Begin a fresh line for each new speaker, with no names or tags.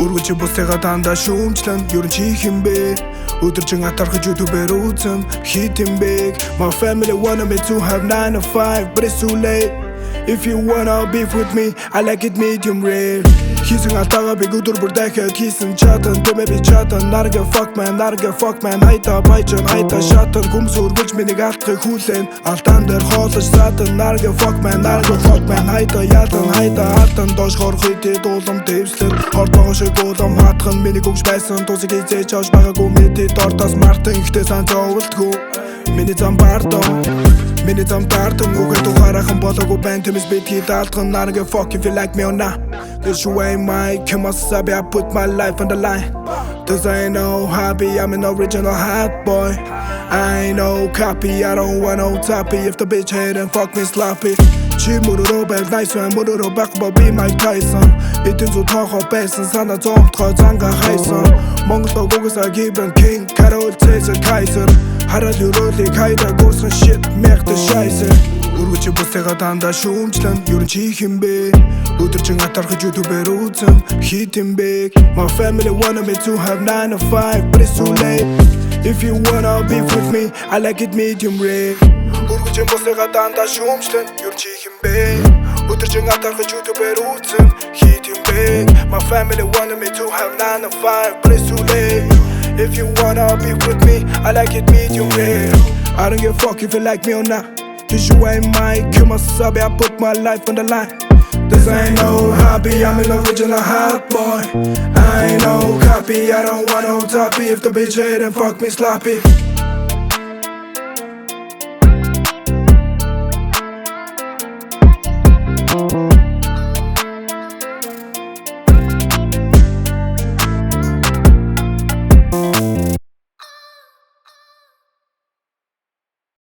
Үргэлж бусдыгаа дандаа шүүмжлэн ер нь чи хэмбэ өдөржин атархаж YouTube-ээр үзэн хит юм бэ. My family wanted me to have 9 to 5 but it's too late. If you wanna beef with me, I like it medium rare. Хийсэн алдаагаа би өдөр бүр дахиад хийсэн чадан дэмэ би чадан нарга fuck man хайта байжан хайта шатан гүмс өргөж миний алдахыг хүлээн алдаан дээр хоолож садан нарга fuck man хайта ядан хайта алтан доош хорох үедээ дуулам дэвслэн ордогоо шиг уулам хатхан миний гүгш байсан тусыг эзэж авч байгаагүй мэдэд ортоос мартан ихтэй сан зовлтгүй миний зам бардон миний зам тартан үгээд ухаарахын болоогүй байна тэмээс битгий даалдган нарга fuck if you like me or not. Cause you ain't mine, come on, sabi, I put my life on the line. Cause I ain't no hobby, I'm an original hot boy. I ain't no copy, I don't want no toppy. If the bitch hate and fuck me sloppy. Чи мөрөөрөө байл nice man, мөрөөрөө байхгүй би Mike Tyson. Эдэн зүү тоохоо байсан, санаа зомтгоо занга хайсан. Монголд угсаа given king, Karol Caesar Kaiser. Хараад өрөөлийг хайда гурсан shit, мэрхтэ шайсэ. Үргэлж бусдыгаа дандаа шүүмжлэн ер нь чи хэмбэ өдөржин атархаж YouTube-ээр үзэн хит юм бэ. My family wanted me to have 9 to 5 but it's too late. If you wanna beef with me, I like it medium rare. Үргэлж бусдыгаа дандаа шүүмжлэн ер нь чи хэмбэ өдөржин атархаж YouTube-ээр үзэн хит юм бэ. My family wanted me to have 9 to 5 but it's too late. If you wanna beef with me, I like it medium rare. I don't give a fuck if you like me or not. Cause you ain't mine, kill my sabi, I put my life on the line. This ain't no hobby, I'm an original hot boy. I ain't no copy, I don't want no toppy. If the bitch hate and fuck me sloppy.